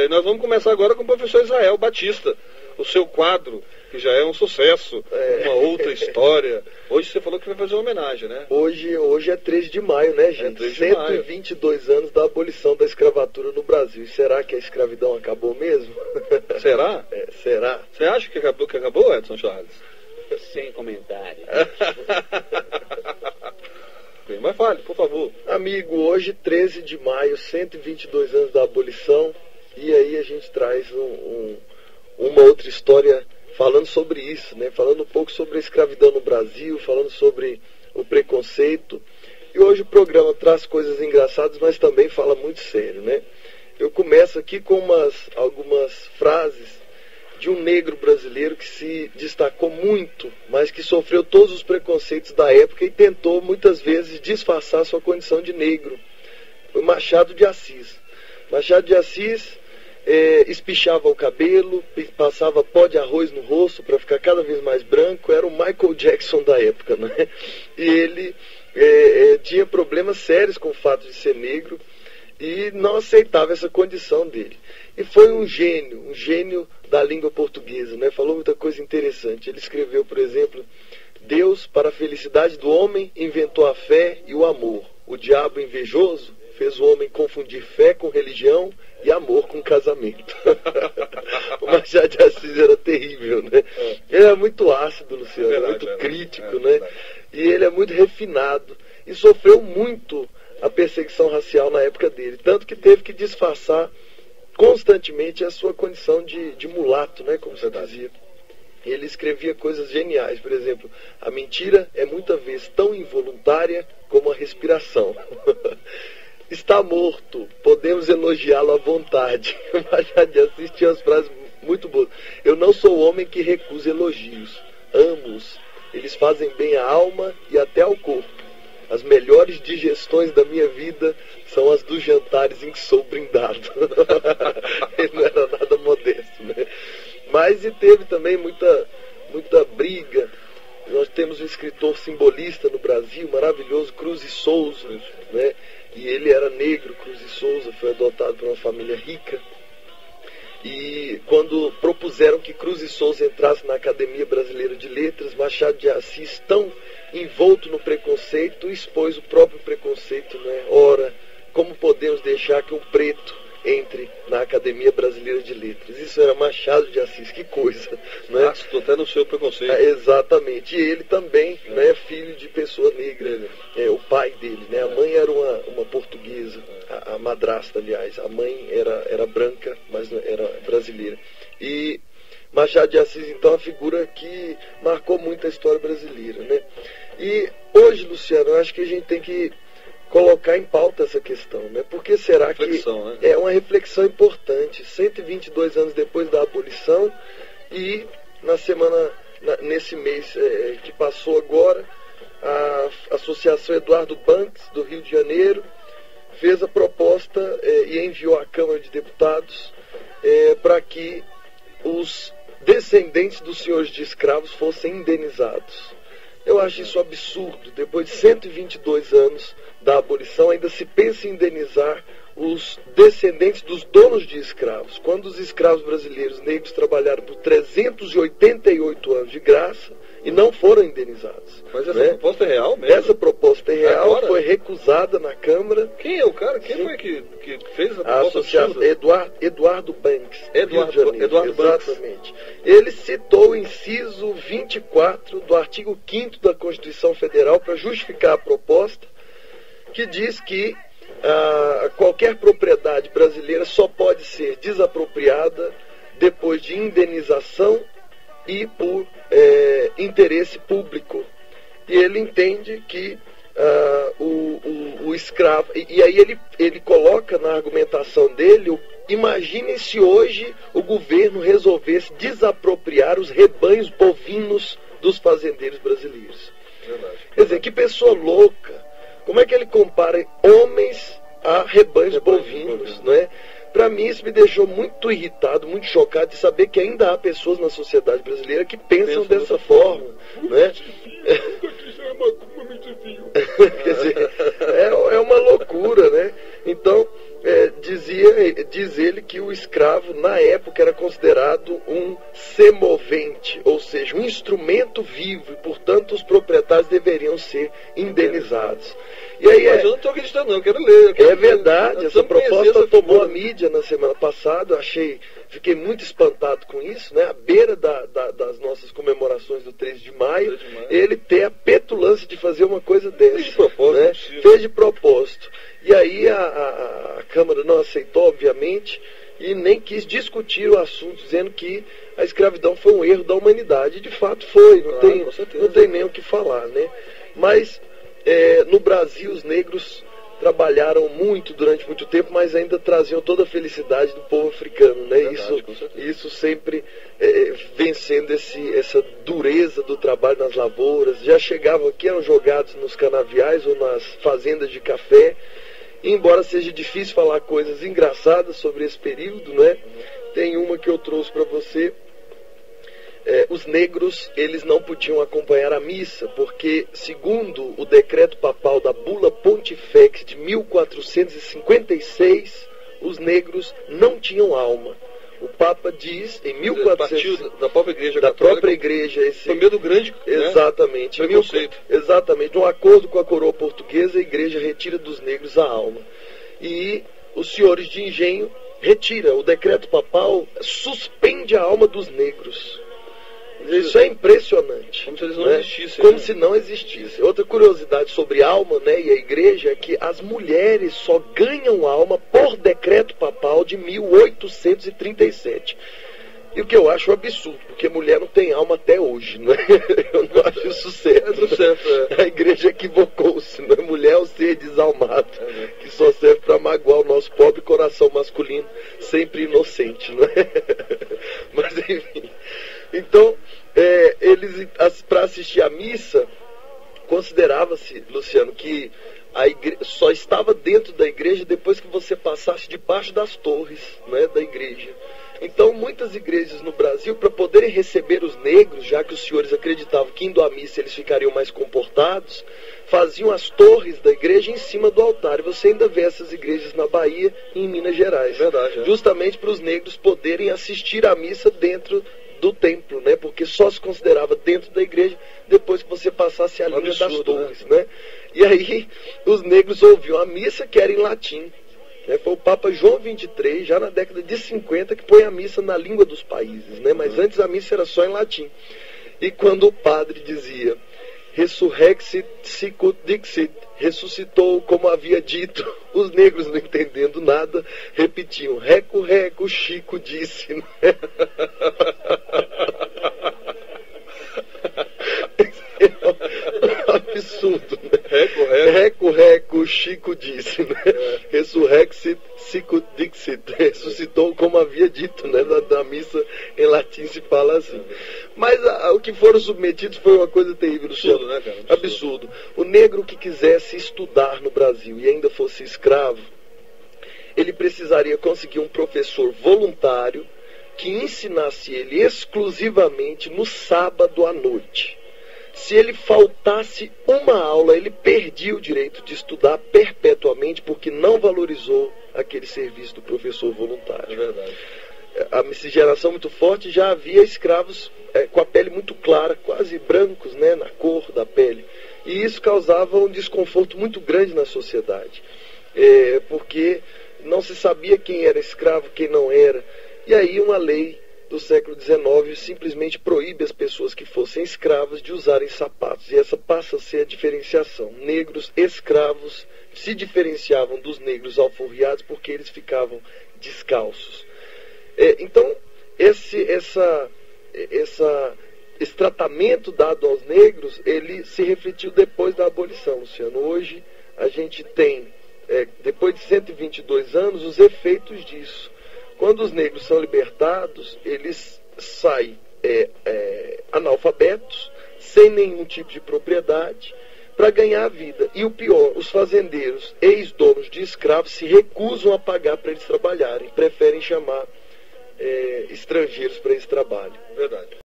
Nós vamos começar agora com o professor Israel Batista, o seu quadro, que já é um sucesso, uma outra história. Hoje você falou que vai fazer uma homenagem, né? Hoje é 13 de maio, né, gente? 13 de maio. 122 anos da abolição da escravatura no Brasil. E será que a escravidão acabou mesmo? Será? Será? Você acha que acabou, Edson Charles? Sem comentário. Bem, mas fale, por favor. Amigo, hoje 13 de maio, 122 anos da abolição. E aí a gente traz uma outra história falando sobre isso, né? Falando um pouco sobre a escravidão no Brasil, falando sobre o preconceito. E hoje o programa traz coisas engraçadas, mas também fala muito sério, né? Eu começo aqui com algumas frases de um negro brasileiro que se destacou muito, mas que sofreu todos os preconceitos da época e tentou muitas vezes disfarçar sua condição de negro. Foi Machado de Assis. Machado de Assis espichava o cabelo, passava pó de arroz no rosto para ficar cada vez mais branco. Era o Michael Jackson da época, né? E ele tinha problemas sérios com o fato de ser negro e não aceitava essa condição dele. E foi um gênio da língua portuguesa, né? Falou muita coisa interessante. Ele escreveu, por exemplo: Deus, para a felicidade do homem, inventou a fé e o amor. O diabo invejoso fez o homem confundir fé com religião e amor com casamento. O Machado de Assis era terrível, né? Ele é muito ácido, Luciano, muito crítico, né? E ele é muito refinado e sofreu muito a perseguição racial na época dele, tanto que teve que disfarçar constantemente a sua condição de mulato, né, como você dizia. Ele escrevia coisas geniais, por exemplo: a mentira é muitas vezes tão involuntária como a respiração. Está morto, podemos elogiá-lo à vontade. Machado de Assis tinha as frases muito boas. Eu não sou homem que recusa elogios, amo-os. Eles fazem bem à alma e até ao corpo. As melhores digestões da minha vida são as dos jantares em que sou brindado. Ele não era nada modesto, né? Mas e teve também muita briga. Nós temos um escritor simbolista no Brasil, maravilhoso, Cruz e Souza, né? E ele era negro, Cruz e Souza, foi adotado por uma família rica. E quando propuseram que Cruz e Souza entrasse na Academia Brasileira de Letras, Machado de Assis, tão envolto no preconceito, expôs o próprio preconceito, né? Ora, como podemos deixar que um preto entre na Academia Brasileira de Letras? Isso era Machado de Assis, que coisa, né? Ácido até no seu preconceito. Exatamente. E ele também, né, filho de pessoa negra, o pai dele, né? A mãe era uma portuguesa, a madrasta, aliás. A mãe era branca, mas era brasileira. E Machado de Assis, então, é uma figura que marcou muito a história brasileira, né? E hoje, Luciano, eu acho que a gente tem que colocar em pauta essa questão, né? Porque será reflexão, que é uma reflexão importante, 122 anos depois da abolição, e nesse mês que passou agora, a Associação Eduardo Banks, do Rio de Janeiro, fez a proposta e enviou à Câmara de Deputados para que os descendentes dos senhores de escravos fossem indenizados. Eu acho isso absurdo. Depois de 122 anos da abolição, ainda se pensa em indenizar os descendentes dos donos de escravos, quando os escravos brasileiros negros trabalharam por 388 anos de graça e não foram indenizados. Mas essa proposta é real mesmo? Essa proposta é real, agora? Foi recusada na Câmara. Quem é o cara? Quem foi que fez a proposta? A associação Eduardo Banks. Eduardo Banks. Exatamente. Ele citou o inciso 24 do artigo 5º da Constituição Federal para justificar a proposta, que diz que qualquer propriedade brasileira só pode ser desapropriada depois de indenização e por interesse público. E ele entende que o escravo... E aí ele coloca na argumentação dele: imagine se hoje o governo resolvesse desapropriar os rebanhos bovinos dos fazendeiros brasileiros. Verdade. Quer dizer, que pessoa louca! Como é que ele compara homens a rebanhos bovinos, né? Para mim isso me deixou muito irritado, muito chocado de saber que ainda há pessoas na sociedade brasileira que pensam dessa forma, né? Quer dizer, é uma loucura, né? Então, diz ele que o escravo, na época, era considerado um semovente, ou seja, um instrumento vivo, e, portanto, os proprietários deveriam ser indenizados. E aí, mas eu não estou acreditando, não, eu quero ler. É verdade, essa proposta tomou a mídia na semana passada, fiquei muito espantado com isso, né? À beira das nossas comemorações do 3 de maio, ele ter a petulância de fazer uma coisa dessa. Fez de propósito, né? Fez de propósito. E aí a Câmara não aceitou, obviamente, e nem quis discutir o assunto, dizendo que a escravidão foi um erro da humanidade. E de fato foi, não tem nem o que falar, né? Mas no Brasil os negros trabalharam muito durante muito tempo, mas ainda traziam toda a felicidade do povo africano, né? Verdade, isso sempre vencendo essa dureza do trabalho nas lavouras. Já chegavam aqui, eram jogados nos canaviais ou nas fazendas de café. E embora seja difícil falar coisas engraçadas sobre esse período, né? Tem uma que eu trouxe para você. Os negros, eles não podiam acompanhar a missa, porque, segundo o decreto papal da Bula Pontifex de 1456, os negros não tinham alma. O Papa diz, em 1400... da própria Igreja Católica. Da própria Igreja. Foi medo grande, exatamente. Né? Preconceito. Exatamente. Num acordo com a coroa portuguesa, a Igreja retira dos negros a alma. E os senhores de engenho retira. O decreto papal suspende a alma dos negros. Isso é impressionante. Como se eles não existissem. Como se não existissem. Outra curiosidade sobre alma, né, e a igreja é que as mulheres só ganham alma por decreto papal de 1837. E o que eu acho absurdo, porque mulher não tem alma até hoje, né? Eu não acho isso certo. A igreja equivocou-se, né? Mulher é o ser desalmado, que só serve para magoar o nosso pobre coração masculino, sempre inocente, né? Mas enfim. Então, eles, para assistir à missa, considerava-se, Luciano, que a só estava dentro da igreja depois que você passasse debaixo das torres, né, da igreja. Então, muitas igrejas no Brasil, para poderem receber os negros, já que os senhores acreditavam que indo à missa eles ficariam mais comportados, faziam as torres da igreja em cima do altar. E você ainda vê essas igrejas na Bahia e em Minas Gerais. Verdade, justamente para os negros poderem assistir à missa dentro do templo, né? Porque só se considerava dentro da igreja depois que você passasse a linha das torres, né? E aí os negros ouviam a missa, que era em latim. Foi o Papa João XXIII, já na década de 50, que põe a missa na língua dos países, né? Mas antes a missa era só em latim. E quando o padre dizia Resurrexit sicut dixit, ressuscitou como havia dito, os negros, não entendendo nada, repetiam, reco, reco, Chico disse. Né? Absurdo, né? Reco, reco, Chico disse, né? Resurrexit sicut dixit, ressuscitou como havia dito, né? Da missa em latim se fala assim. Mas o que foram submetidos foi uma coisa terrível, absurdo, né, cara? Absurdo. O negro que quisesse estudar no Brasil e ainda fosse escravo, ele precisaria conseguir um professor voluntário que ensinasse ele exclusivamente no sábado à noite. Se ele faltasse uma aula, ele perdia o direito de estudar perpetuamente, porque não valorizou aquele serviço do professor voluntário. É verdade. A miscigenação muito forte, já havia escravos com a pele muito clara, quase brancos, né, na cor da pele. E isso causava um desconforto muito grande na sociedade, porque não se sabia quem era escravo, quem não era. E aí uma lei do século XIX simplesmente proíbe as pessoas que fossem escravas de usarem sapatos. E essa passa a ser a diferenciação. Negros escravos se diferenciavam dos negros alforriados porque eles ficavam descalços. Então, esse tratamento dado aos negros, ele se refletiu depois da abolição, Luciano. Hoje, a gente tem, depois de 122 anos, os efeitos disso. Quando os negros são libertados, eles saem analfabetos, sem nenhum tipo de propriedade, para ganhar a vida. E o pior, os fazendeiros, ex-donos de escravos, se recusam a pagar para eles trabalharem, preferem chamar estrangeiros para esse trabalho. Verdade.